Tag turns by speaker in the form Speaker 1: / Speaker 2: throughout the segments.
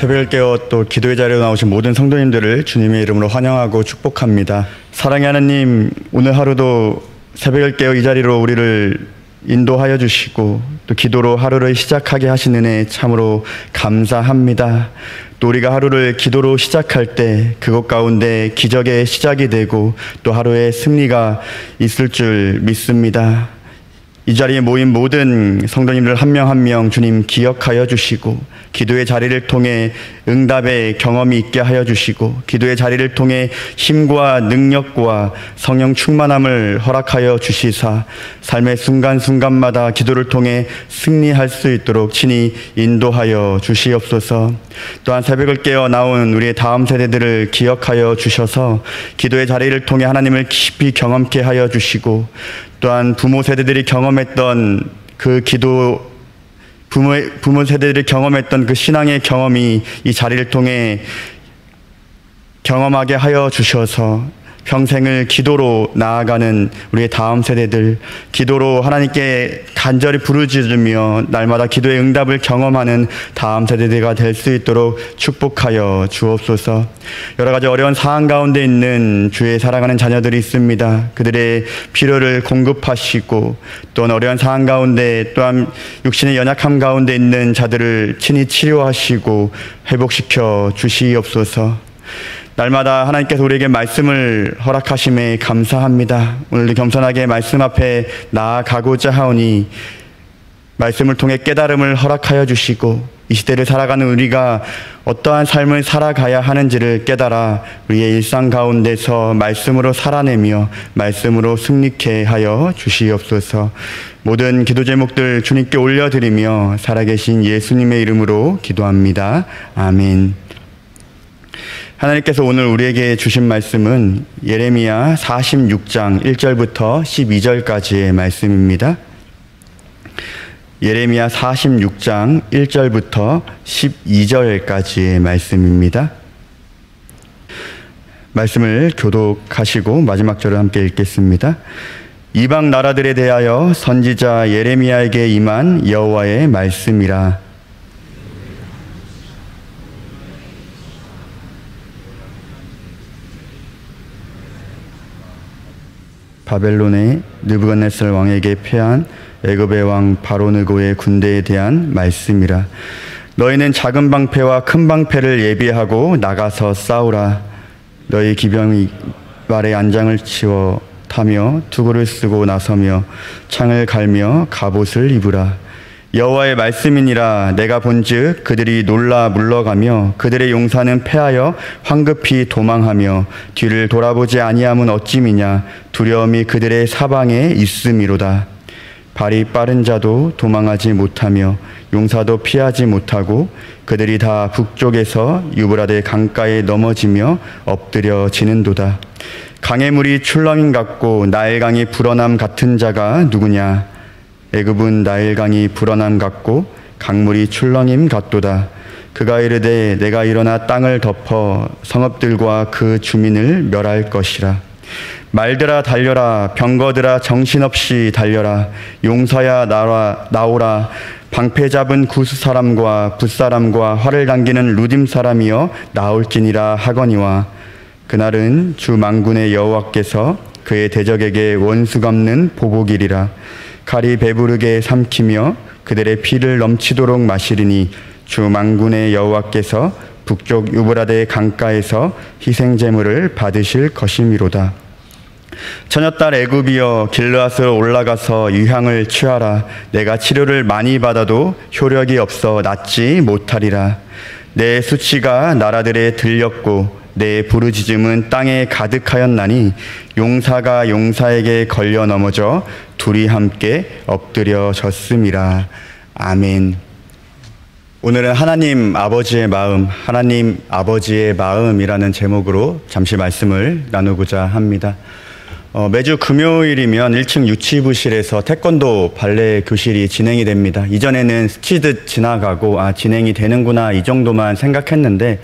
Speaker 1: 새벽을 깨워 또 기도의 자리에 나오신 모든 성도님들을 주님의 이름으로 환영하고 축복합니다. 사랑의 하나님, 오늘 하루도 새벽을 깨워 이 자리로 우리를 인도하여 주시고 또 기도로 하루를 시작하게 하신 은혜 참으로 감사합니다. 또 우리가 하루를 기도로 시작할 때 그것 가운데 기적의 시작이 되고 또 하루의 승리가 있을 줄 믿습니다. 이 자리에 모인 모든 성도님들 한 명 한 명 주님 기억하여 주시고 기도의 자리를 통해 응답의 경험이 있게 하여 주시고 기도의 자리를 통해 힘과 능력과 성령 충만함을 허락하여 주시사 삶의 순간순간마다 기도를 통해 승리할 수 있도록 친히 인도하여 주시옵소서. 또한 새벽을 깨어 나온 우리의 다음 세대들을 기억하여 주셔서 기도의 자리를 통해 하나님을 깊이 경험케 하여 주시고 또한 부모 세대들이 경험했던 그 기도 부모 세대들이 경험했던 그 신앙의 경험이 이 자리를 통해 경험하게 하여 주셔서 평생을 기도로 나아가는 우리의 다음 세대들, 기도로 하나님께 간절히 부르짖으며 날마다 기도의 응답을 경험하는 다음 세대가 될 수 있도록 축복하여 주옵소서. 여러 가지 어려운 상황 가운데 있는 주의 사랑하는 자녀들이 있습니다. 그들의 필요를 공급하시고 또한 어려운 상황 가운데 또한 육신의 연약함 가운데 있는 자들을 친히 치료하시고 회복시켜 주시옵소서. 날마다 하나님께서 우리에게 말씀을 허락하심에 감사합니다. 오늘도 겸손하게 말씀 앞에 나아가고자 하오니 말씀을 통해 깨달음을 허락하여 주시고 이 시대를 살아가는 우리가 어떠한 삶을 살아가야 하는지를 깨달아 우리의 일상 가운데서 말씀으로 살아내며 말씀으로 승리케 하여 주시옵소서. 모든 기도 제목들 주님께 올려드리며 살아계신 예수님의 이름으로 기도합니다. 아멘. 하나님께서 오늘 우리에게 주신 말씀은 예레미야 46장 1절부터 12절까지의 말씀입니다. 예레미야 46장 1절부터 12절까지의 말씀입니다. 말씀을 교독하시고 마지막 절을 함께 읽겠습니다. 이방 나라들에 대하여 선지자 예레미야에게 임한 여호와의 말씀이라. 바벨론의 느부갓네살 왕에게 패한 애굽의 왕 바로느고의 군대에 대한 말씀이라. 너희는 작은 방패와 큰 방패를 예비하고 나가서 싸우라. 너희 기병이 말에 안장을 치워 타며 투구를 쓰고 나서며 창을 갈며 갑옷을 입으라. 여호와의 말씀이니라. 내가 본즉 그들이 놀라 물러가며 그들의 용사는 패하여 황급히 도망하며 뒤를 돌아보지 아니함은 어찌미냐. 두려움이 그들의 사방에 있음이로다. 발이 빠른 자도 도망하지 못하며 용사도 피하지 못하고 그들이 다 북쪽에서 유브라데 강가에 넘어지며 엎드려지는도다. 강의 물이 출렁임 같고 나일강이 불어남 같은 자가 누구냐. 애굽은 나일강이 불어남 같고 강물이 출렁임 같도다. 그가 이르되 내가 일어나 땅을 덮어 성읍들과 그 주민을 멸할 것이라. 말들아 달려라. 병거들아 정신없이 달려라. 용사야 나오라. 방패 잡은 구스 사람과 붓사람과 활을 당기는 루딤 사람이여 나올지니라 하거니와. 그날은 주 만군의 여호와께서 그의 대적에게 원수 갚는 보복이리라. 칼이 배부르게 삼키며 그들의 피를 넘치도록 마시리니 주 만군의 여호와께서 북쪽 유브라데 강가에서 희생 제물을 받으실 것이미로다. 처녀딸 애굽이여 길르앗으로 올라가서 유향을 취하라. 내가 치료를 많이 받아도 효력이 없어 낫지 못하리라. 내 수치가 나라들에 들렸고 내 부르짖음은 땅에 가득하였나니 용사가 용사에게 걸려 넘어져 둘이 함께 엎드려졌음이라. 아멘. 오늘은 하나님 아버지의 마음이라는 제목으로 잠시 말씀을 나누고자 합니다. 매주 금요일이면 1층 유치부실에서 태권도 발레 교실이 진행이 됩니다. 이전에는 스치듯 지나가고 진행이 되는구나 이 정도만 생각했는데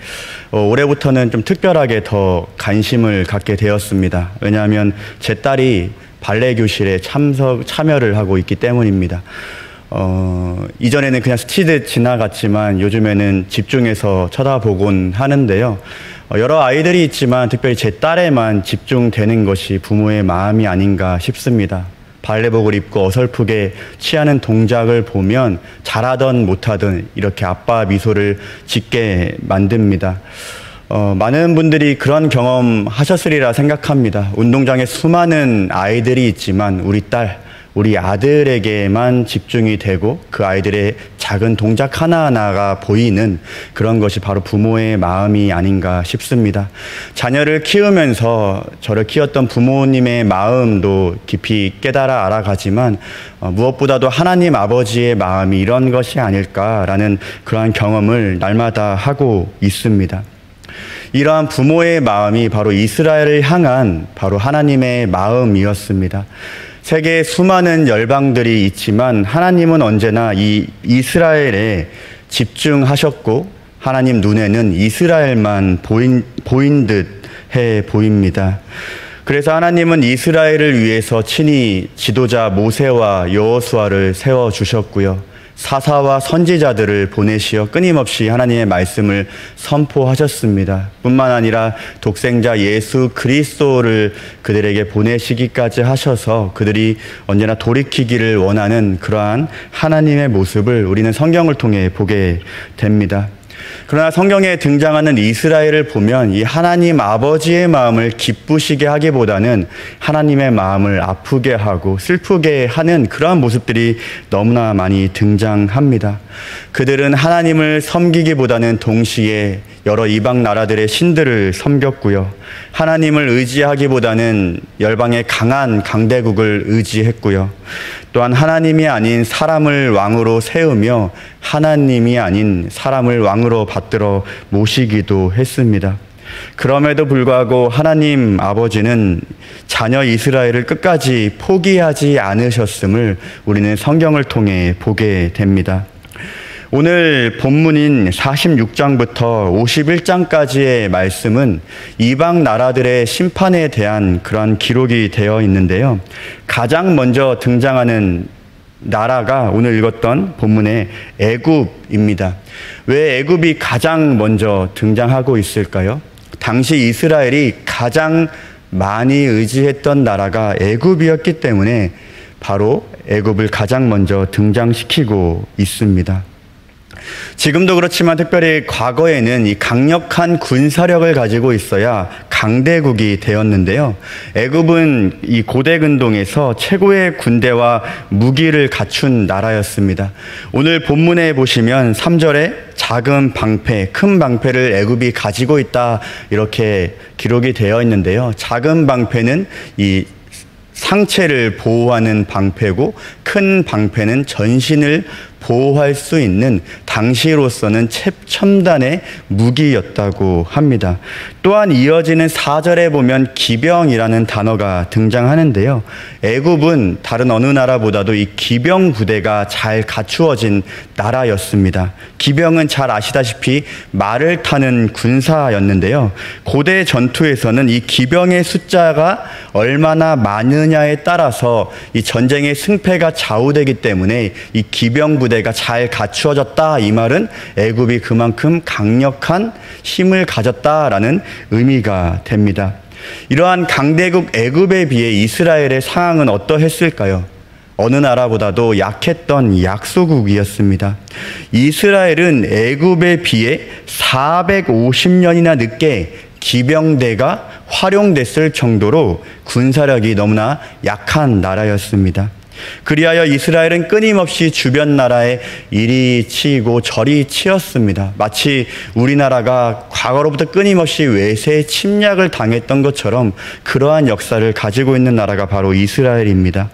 Speaker 1: 올해부터는 좀 특별하게 더 관심을 갖게 되었습니다. 왜냐하면 제 딸이 발레 교실에 참여를 하고 있기 때문입니다. 이전에는 그냥 스치듯 지나갔지만 요즘에는 집중해서 쳐다보곤 하는데요. 여러 아이들이 있지만 특별히 제 딸에만 집중되는 것이 부모의 마음이 아닌가 싶습니다. 발레복을 입고 어설프게 취하는 동작을 보면 잘하든 못하든 이렇게 아빠 미소를 짓게 만듭니다. 많은 분들이 그런 경험 하셨으리라 생각합니다. 운동장에 수많은 아이들이 있지만 우리 딸, 우리 아들에게만 집중이 되고 그 아이들의 작은 동작 하나하나가 보이는 그런 것이 바로 부모의 마음이 아닌가 싶습니다. 자녀를 키우면서 저를 키웠던 부모님의 마음도 깊이 깨달아 알아가지만 무엇보다도 하나님 아버지의 마음이 이런 것이 아닐까라는 그러한 경험을 날마다 하고 있습니다. 이러한 부모의 마음이 바로 이스라엘을 향한 바로 하나님의 마음이었습니다. 세계에 수많은 열방들이 있지만 하나님은 언제나 이 이스라엘에 집중하셨고 하나님 눈에는 이스라엘만 보인 듯 해 보입니다. 그래서 하나님은 이스라엘을 위해서 친히 지도자 모세와 여호수아를 세워주셨고요. 사사와 선지자들을 보내시어 끊임없이 하나님의 말씀을 선포하셨습니다. 뿐만 아니라 독생자 예수 그리스도를 그들에게 보내시기까지 하셔서 그들이 언제나 돌이키기를 원하는 그러한 하나님의 모습을 우리는 성경을 통해 보게 됩니다. 그러나 성경에 등장하는 이스라엘을 보면 이 하나님 아버지의 마음을 기쁘시게 하기보다는 하나님의 마음을 아프게 하고 슬프게 하는 그러한 모습들이 너무나 많이 등장합니다. 그들은 하나님을 섬기기보다는 동시에 여러 이방 나라들의 신들을 섬겼고요. 하나님을 의지하기보다는 열방의 강한 강대국을 의지했고요. 또한 하나님이 아닌 사람을 왕으로 세우며 하나님이 아닌 사람을 왕으로 받들어 모시기도 했습니다. 그럼에도 불구하고 하나님 아버지는 자녀 이스라엘을 끝까지 포기하지 않으셨음을 우리는 성경을 통해 보게 됩니다. 오늘 본문인 46장부터 51장까지의 말씀은 이방 나라들의 심판에 대한 그런 기록이 되어 있는데요. 가장 먼저 등장하는 나라가 오늘 읽었던 본문의 애굽입니다. 왜 애굽이 가장 먼저 등장하고 있을까요? 당시 이스라엘이 가장 많이 의지했던 나라가 애굽이었기 때문에 바로 애굽을 가장 먼저 등장시키고 있습니다. 지금도 그렇지만 특별히 과거에는 이 강력한 군사력을 가지고 있어야 강대국이 되었는데요. 애굽은 이 고대 근동에서 최고의 군대와 무기를 갖춘 나라였습니다. 오늘 본문에 보시면 3절에 작은 방패, 큰 방패를 애굽이 가지고 있다 이렇게 기록이 되어 있는데요. 작은 방패는 이 상체를 보호하는 방패고 큰 방패는 전신을 보호할 수 있는 당시로서는 최첨단의 무기였다고 합니다. 또한 이어지는 4절에 보면 기병이라는 단어가 등장하는데요. 애굽은 다른 어느 나라보다도 이 기병 부대가 잘 갖추어진 나라였습니다. 기병은 잘 아시다시피 말을 타는 군사였는데요. 고대 전투에서는 이 기병의 숫자가 얼마나 많으냐에 따라서 이 전쟁의 승패가 좌우되기 때문에 이 기병 부대가 잘 갖추어졌다, 이 말은 애굽이 그만큼 강력한 힘을 가졌다라는 의미가 됩니다. 이러한 강대국 애굽에 비해 이스라엘의 상황은 어떠했을까요? 어느 나라보다도 약했던 약소국이었습니다. 이스라엘은 애굽에 비해 450년이나 늦게 기병대가 활용됐을 정도로 군사력이 너무나 약한 나라였습니다. 그리하여 이스라엘은 끊임없이 주변 나라에 이리 치이고 저리 치였습니다. 마치 우리나라가 과거로부터 끊임없이 외세 침략을 당했던 것처럼 그러한 역사를 가지고 있는 나라가 바로 이스라엘입니다.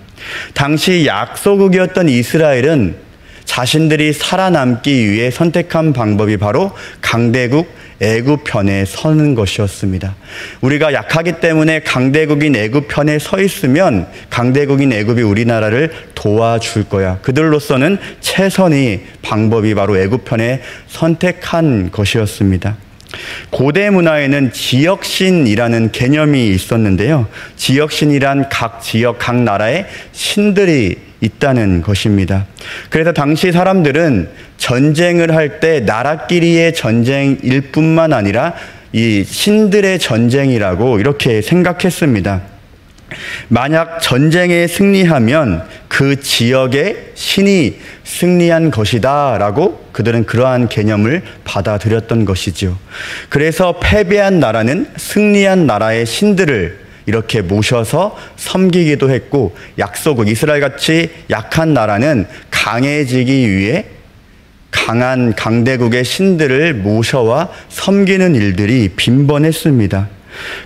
Speaker 1: 당시 약소국이었던 이스라엘은 자신들이 살아남기 위해 선택한 방법이 바로 강대국 애굽 편에 서는 것이었습니다. 우리가 약하기 때문에 강대국인 애굽 편에 서 있으면 강대국인 애굽이 우리나라를 도와줄 거야. 그들로서는 최선의 방법이 바로 애굽 편에 선택한 것이었습니다. 고대 문화에는 지역신이라는 개념이 있었는데요. 지역신이란 각 지역, 각 나라의 신들이 있다는 것입니다. 그래서 당시 사람들은 전쟁을 할 때 나라끼리의 전쟁일 뿐만 아니라 이 신들의 전쟁이라고 이렇게 생각했습니다. 만약 전쟁에 승리하면 그 지역의 신이 승리한 것이다 라고 그들은 그러한 개념을 받아들였던 것이죠. 그래서 패배한 나라는 승리한 나라의 신들을 이렇게 모셔서 섬기기도 했고, 약소국, 이스라엘같이 약한 나라는 강해지기 위해 강한 강대국의 신들을 모셔와 섬기는 일들이 빈번했습니다.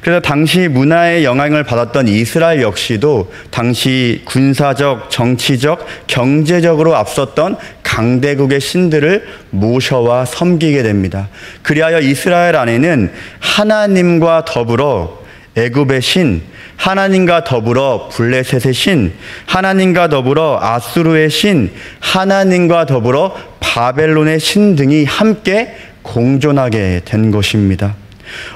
Speaker 1: 그래서 당시 문화의 영향을 받았던 이스라엘 역시도 당시 군사적, 정치적, 경제적으로 앞섰던 강대국의 신들을 모셔와 섬기게 됩니다. 그리하여 이스라엘 안에는 하나님과 더불어 애굽의 신, 하나님과 더불어 블레셋의 신, 하나님과 더불어 아수르의 신, 하나님과 더불어 바벨론의 신 등이 함께 공존하게 된 것입니다.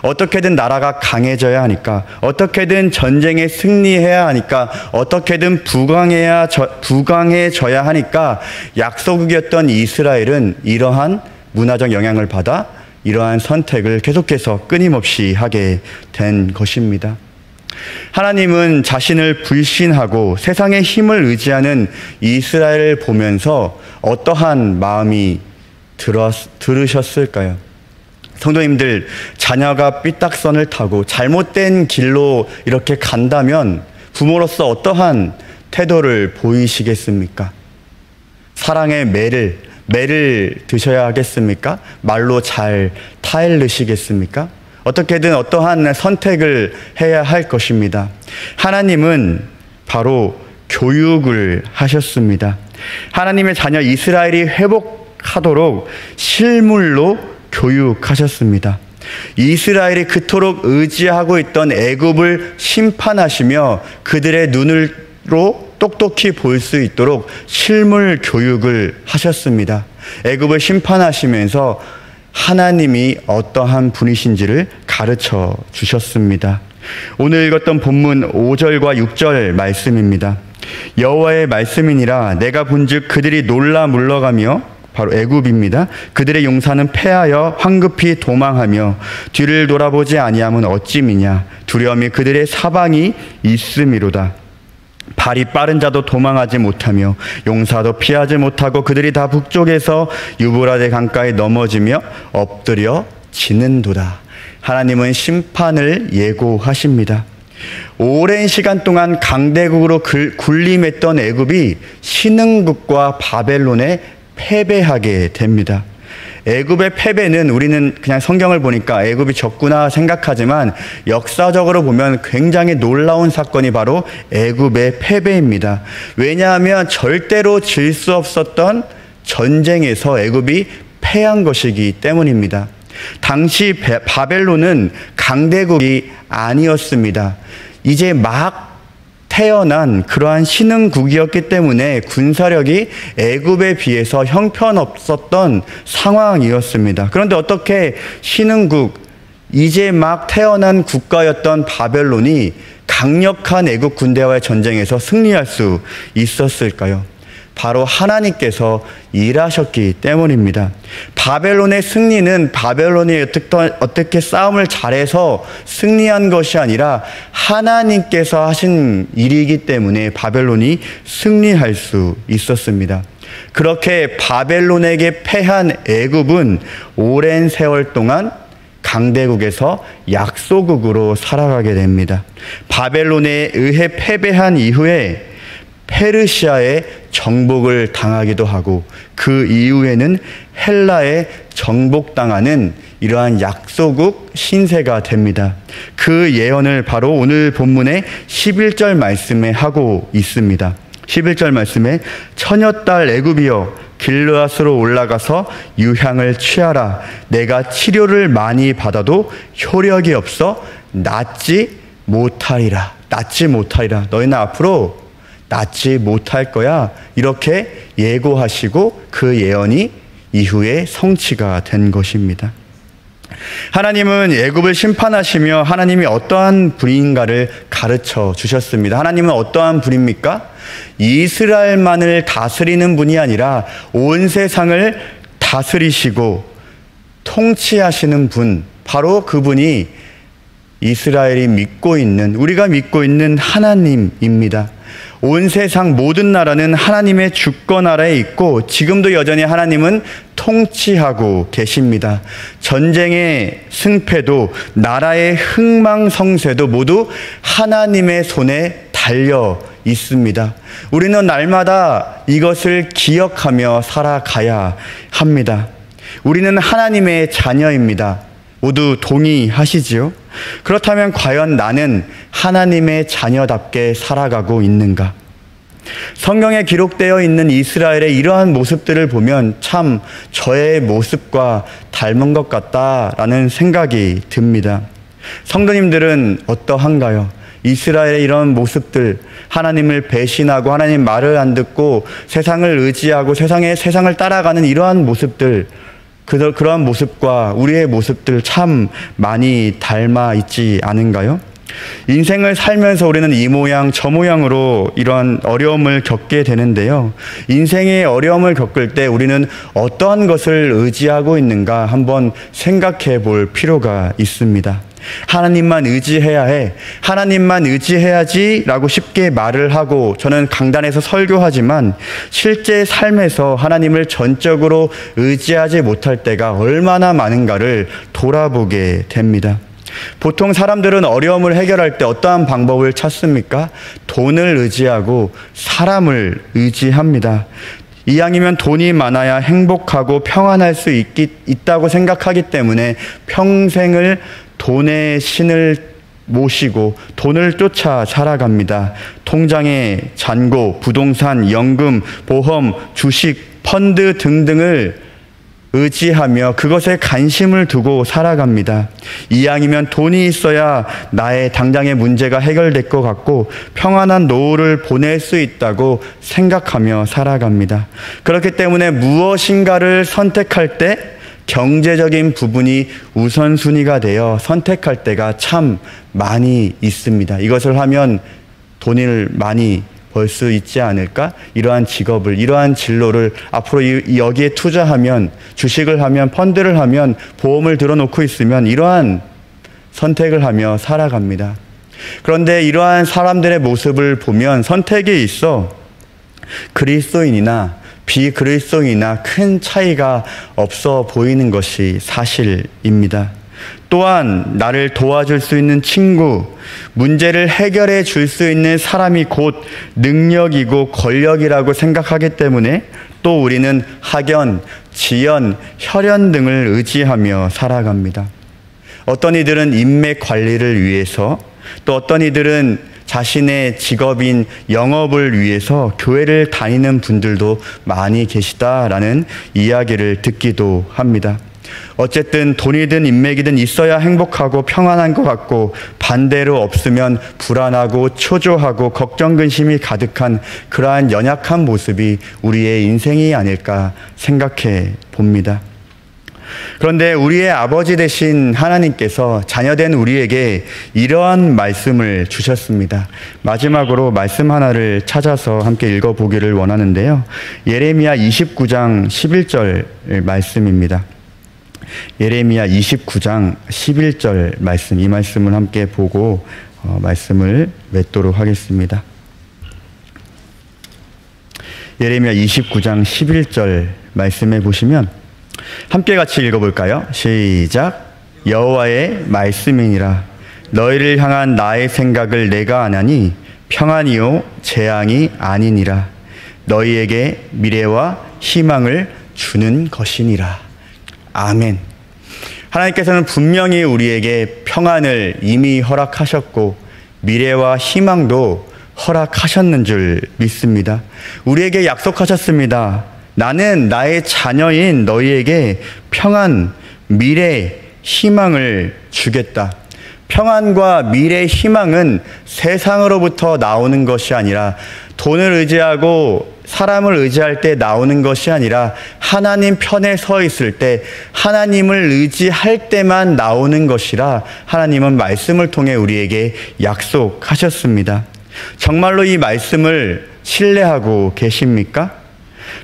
Speaker 1: 어떻게든 나라가 강해져야 하니까, 어떻게든 전쟁에 승리해야 하니까, 어떻게든 부강해져야 하니까 약소국이었던 이스라엘은 이러한 문화적 영향을 받아 이러한 선택을 계속해서 끊임없이 하게 된 것입니다. 하나님은 자신을 불신하고 세상의 힘을 의지하는 이스라엘을 보면서 어떠한 마음이 들으셨을까요? 성도님들, 자녀가 삐딱선을 타고 잘못된 길로 이렇게 간다면 부모로서 어떠한 태도를 보이시겠습니까? 사랑의 매를 드셔야 하겠습니까? 말로 잘 타일르시겠습니까? 어떻게든 어떠한 선택을 해야 할 것입니다. 하나님은 바로 교육을 하셨습니다. 하나님의 자녀 이스라엘이 회복하도록 실물로 교육하셨습니다. 이스라엘이 그토록 의지하고 있던 애굽을 심판하시며 그들의 눈으로 똑똑히 볼 수 있도록 실물 교육을 하셨습니다. 애굽을 심판하시면서 하나님이 어떠한 분이신지를 가르쳐 주셨습니다. 오늘 읽었던 본문 5절과 6절 말씀입니다. 여호와의 말씀이니라 내가 본즉 그들이 놀라 물러가며, 바로 애굽입니다. 그들의 용사는 패하여 황급히 도망하며 뒤를 돌아보지 아니함은 어찌미냐. 두려움이 그들의 사방이 있음이로다. 발이 빠른 자도 도망하지 못하며 용사도 피하지 못하고 그들이 다 북쪽에서 유브라데 강가에 넘어지며 엎드려 지는도다. 하나님은 심판을 예고하십니다. 오랜 시간 동안 강대국으로 군림했던 애굽이 신흥국과 바벨론에 패배하게 됩니다. 애굽의 패배는 우리는 그냥 성경을 보니까 애굽이 졌구나 생각하지만 역사적으로 보면 굉장히 놀라운 사건이 바로 애굽의 패배입니다. 왜냐하면 절대로 질 수 없었던 전쟁에서 애굽이 패한 것이기 때문입니다. 당시 바벨론은 강대국이 아니었습니다. 이제 막 태어난 그러한 신흥국이었기 때문에 군사력이 애굽에 비해서 형편없었던 상황이었습니다. 그런데 어떻게 신흥국, 이제 막 태어난 국가였던 바벨론이 강력한 애굽 군대와의 전쟁에서 승리할 수 있었을까요? 바로 하나님께서 일하셨기 때문입니다. 바벨론의 승리는 바벨론이 어떻게 싸움을 잘해서 승리한 것이 아니라 하나님께서 하신 일이기 때문에 바벨론이 승리할 수 있었습니다. 그렇게 바벨론에게 패한 애굽은 오랜 세월 동안 강대국에서 약소국으로 살아가게 됩니다. 바벨론에 의해 패배한 이후에 페르시아의 정복을 당하기도 하고 그 이후에는 헬라에 정복당하는 이러한 약소국 신세가 됩니다. 그 예언을 바로 오늘 본문의 11절 말씀에 하고 있습니다. 11절 말씀에 처녀딸 애굽이여 길르앗으로 올라가서 유향을 취하라. 내가 치료를 많이 받아도 효력이 없어 낫지 못하리라. 낫지 못하리라. 너희는 앞으로 낫지 못할 거야. 이렇게 예고하시고 그 예언이 이후에 성취가 된 것입니다. 하나님은 애굽을 심판하시며 하나님이 어떠한 분인가를 가르쳐 주셨습니다. 하나님은 어떠한 분입니까? 이스라엘만을 다스리는 분이 아니라 온 세상을 다스리시고 통치하시는 분, 바로 그분이 이스라엘이 믿고 있는, 우리가 믿고 있는 하나님입니다. 온 세상 모든 나라는 하나님의 주권 아래에 있고 지금도 여전히 하나님은 통치하고 계십니다. 전쟁의 승패도 나라의 흥망성쇠도 모두 하나님의 손에 달려 있습니다. 우리는 날마다 이것을 기억하며 살아가야 합니다. 우리는 하나님의 자녀입니다. 모두 동의하시지요? 그렇다면 과연 나는 하나님의 자녀답게 살아가고 있는가? 성경에 기록되어 있는 이스라엘의 이러한 모습들을 보면 참 저의 모습과 닮은 것 같다라는 생각이 듭니다. 성도님들은 어떠한가요? 이스라엘의 이런 모습들, 하나님을 배신하고 하나님 말을 안 듣고 세상을 의지하고 세상을 따라가는 이러한 모습들, 그러한 모습과 우리의 모습들 참 많이 닮아 있지 않은가요? 인생을 살면서 우리는 이 모양 저 모양으로 이러한 어려움을 겪게 되는데요. 인생의 어려움을 겪을 때 우리는 어떠한 것을 의지하고 있는가 한번 생각해 볼 필요가 있습니다. 하나님만 의지해야 해, 하나님만 의지해야지 라고 쉽게 말을 하고 저는 강단에서 설교하지만 실제 삶에서 하나님을 전적으로 의지하지 못할 때가 얼마나 많은가를 돌아보게 됩니다. 보통 사람들은 어려움을 해결할 때 어떠한 방법을 찾습니까? 돈을 의지하고 사람을 의지합니다. 이왕이면 돈이 많아야 행복하고 평안할 수 있다고 생각하기 때문에 평생을 돈의 신을 모시고 돈을 쫓아 살아갑니다. 통장에 잔고, 부동산, 연금, 보험, 주식, 펀드 등등을 의지하며 그것에 관심을 두고 살아갑니다. 이왕이면 돈이 있어야 나의 당장의 문제가 해결될 것 같고 평안한 노후를 보낼 수 있다고 생각하며 살아갑니다. 그렇기 때문에 무엇인가를 선택할 때 경제적인 부분이 우선순위가 되어 선택할 때가 참 많이 있습니다. 이것을 하면 돈을 많이 벌 수 있지 않을까? 이러한 직업을, 이러한 진로를 앞으로 여기에 투자하면, 주식을 하면, 펀드를 하면, 보험을 들어놓고 있으면 이러한 선택을 하며 살아갑니다. 그런데 이러한 사람들의 모습을 보면 선택에 있어 그리스도인이나 비그리스도인이나 큰 차이가 없어 보이는 것이 사실입니다. 또한 나를 도와줄 수 있는 친구, 문제를 해결해 줄 수 있는 사람이 곧 능력이고 권력이라고 생각하기 때문에 또 우리는 학연, 지연, 혈연 등을 의지하며 살아갑니다. 어떤 이들은 인맥 관리를 위해서, 또 어떤 이들은 자신의 직업인 영업을 위해서 교회를 다니는 분들도 많이 계시다라는 이야기를 듣기도 합니다. 어쨌든 돈이든 인맥이든 있어야 행복하고 평안한 것 같고 반대로 없으면 불안하고 초조하고 걱정 근심이 가득한 그러한 연약한 모습이 우리의 인생이 아닐까 생각해 봅니다. 그런데 우리의 아버지 되신 하나님께서 자녀된 우리에게 이러한 말씀을 주셨습니다. 마지막으로 말씀 하나를 찾아서 함께 읽어보기를 원하는데요. 예레미야 29장 11절 말씀입니다. 예레미야 29장 11절 말씀, 이 말씀을 함께 보고 말씀을 맺도록 하겠습니다. 예레미야 29장 11절 말씀에 보시면 함께 같이 읽어볼까요? 시작. 여호와의 말씀이니라. 너희를 향한 나의 생각을 내가 아나니 평안이요 재앙이 아니니라. 너희에게 미래와 희망을 주는 것이니라. 아멘. 하나님께서는 분명히 우리에게 평안을 이미 허락하셨고 미래와 희망도 허락하셨는 줄 믿습니다. 우리에게 약속하셨습니다. 나는 나의 자녀인 너희에게 평안, 미래, 희망을 주겠다. 평안과 미래, 희망은 세상으로부터 나오는 것이 아니라 돈을 의지하고 사람을 의지할 때 나오는 것이 아니라 하나님 편에 서 있을 때 하나님을 의지할 때만 나오는 것이라 하나님은 말씀을 통해 우리에게 약속하셨습니다. 정말로 이 말씀을 신뢰하고 계십니까?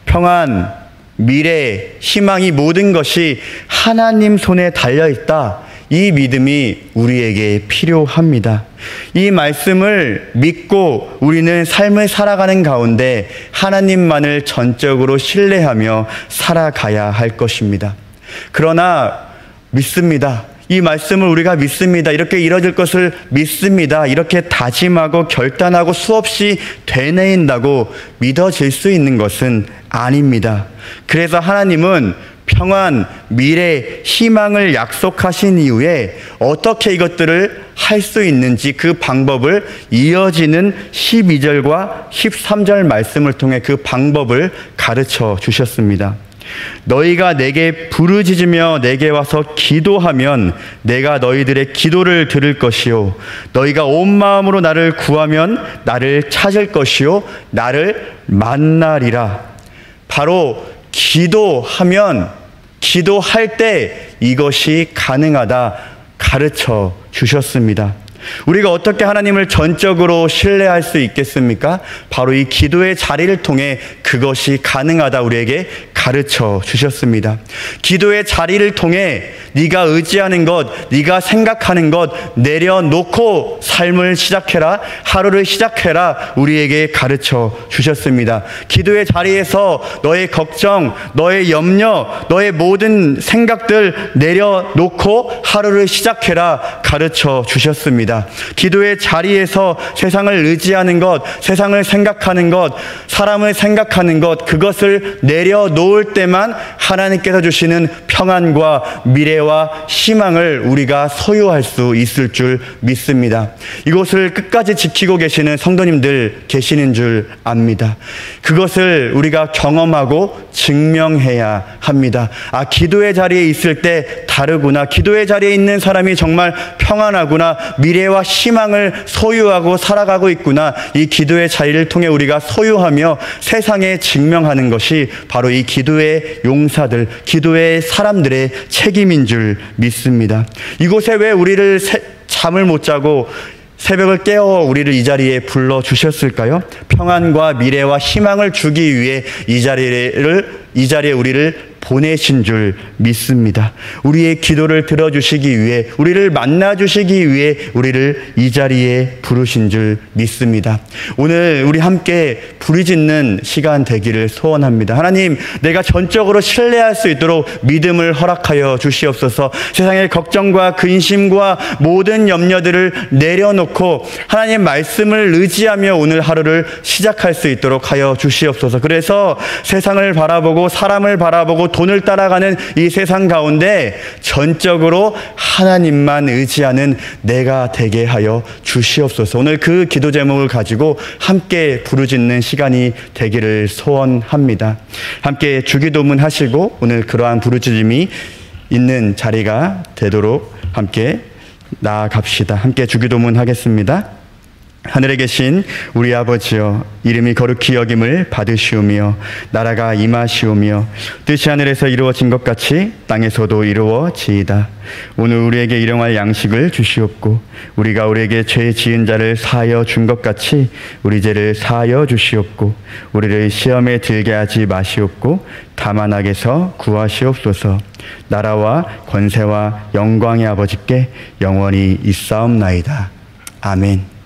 Speaker 1: 평안, 미래, 희망이 모든 것이 하나님 손에 달려있다. 이 믿음이 우리에게 필요합니다. 이 말씀을 믿고 우리는 삶을 살아가는 가운데 하나님만을 전적으로 신뢰하며 살아가야 할 것입니다. 그러나 믿습니다. 이 말씀을 우리가 믿습니다. 이렇게 이뤄질 것을 믿습니다. 이렇게 다짐하고 결단하고 수없이 되뇌인다고 믿어질 수 있는 것은 아닙니다. 그래서 하나님은 평안, 미래, 희망을 약속하신 이후에 어떻게 이것들을 할 수 있는지 그 방법을 이어지는 12절과 13절 말씀을 통해 그 방법을 가르쳐 주셨습니다. 너희가 내게 부르짖으며 내게 와서 기도하면 내가 너희들의 기도를 들을 것이요 너희가 온 마음으로 나를 구하면 나를 찾을 것이요 나를 만나리라. 바로 기도할 때 이것이 가능하다 가르쳐 주셨습니다. 우리가 어떻게 하나님을 전적으로 신뢰할 수 있겠습니까? 바로 이 기도의 자리를 통해 그것이 가능하다 우리에게 가르쳐 주셨습니다. 기도의 자리를 통해 네가 의지하는 것, 네가 생각하는 것 내려놓고 삶을 시작해라, 하루를 시작해라 우리에게 가르쳐 주셨습니다. 기도의 자리에서 너의 걱정, 너의 염려, 너의 모든 생각들 내려놓고 하루를 시작해라 가르쳐 주셨습니다. 기도의 자리에서 세상을 의지하는 것, 세상을 생각하는 것, 사람을 생각하는 것, 그것을 내려놓을 때만 하나님께서 주시는 평안과 미래와 희망을 우리가 소유할 수 있을 줄 믿습니다. 이것을 끝까지 지키고 계시는 성도님들 계시는 줄 압니다. 그것을 우리가 경험하고 증명해야 합니다. 아, 기도의 자리에 있을 때 다르구나. 기도의 자리에 있는 사람이 정말 평안하구나. 미래와 희망을 소유하고 살아가고 있구나. 이 기도의 자리를 통해 우리가 소유하며 세상에 증명하는 것이 바로 이 기도의 용사들, 기도의 사람들의 책임인 줄 믿습니다. 이곳에 왜 우리를 잠을 못 자고 새벽을 깨워 우리를 이 자리에 불러주셨을까요? 평안과 미래와 희망을 주기 위해 이 자리에 우리를 보내신 줄 믿습니다. 우리의 기도를 들어주시기 위해, 우리를 만나주시기 위해 우리를 이 자리에 부르신 줄 믿습니다. 오늘 우리 함께 부르짖는 시간 되기를 소원합니다. 하나님, 내가 전적으로 신뢰할 수 있도록 믿음을 허락하여 주시옵소서. 세상의 걱정과 근심과 모든 염려들을 내려놓고 하나님 말씀을 의지하며 오늘 하루를 시작할 수 있도록 하여 주시옵소서. 그래서 세상을 바라보고 사람을 바라보고 돈을 따라가는 이 세상 가운데 전적으로 하나님만 의지하는 내가 되게 하여 주시옵소서. 오늘 그 기도 제목을 가지고 함께 부르짖는 시간이 되기를 소원합니다. 함께 주기도문 하시고 오늘 그러한 부르짖음이 있는 자리가 되도록 함께 나아갑시다. 함께 주기도문 하겠습니다. 하늘에 계신 우리 아버지여, 이름이 거룩히 여김을 받으시오며 나라가 임하시오며 뜻이 하늘에서 이루어진 것 같이 땅에서도 이루어지이다. 오늘 우리에게 일용할 양식을 주시옵고 우리가 우리에게 죄 지은 자를 사하여 준 것 같이 우리 죄를 사하여 주시옵고 우리를 시험에 들게 하지 마시옵고 다만 악에서 구하시옵소서. 나라와 권세와 영광의 아버지께 영원히 있사옵나이다. 아멘.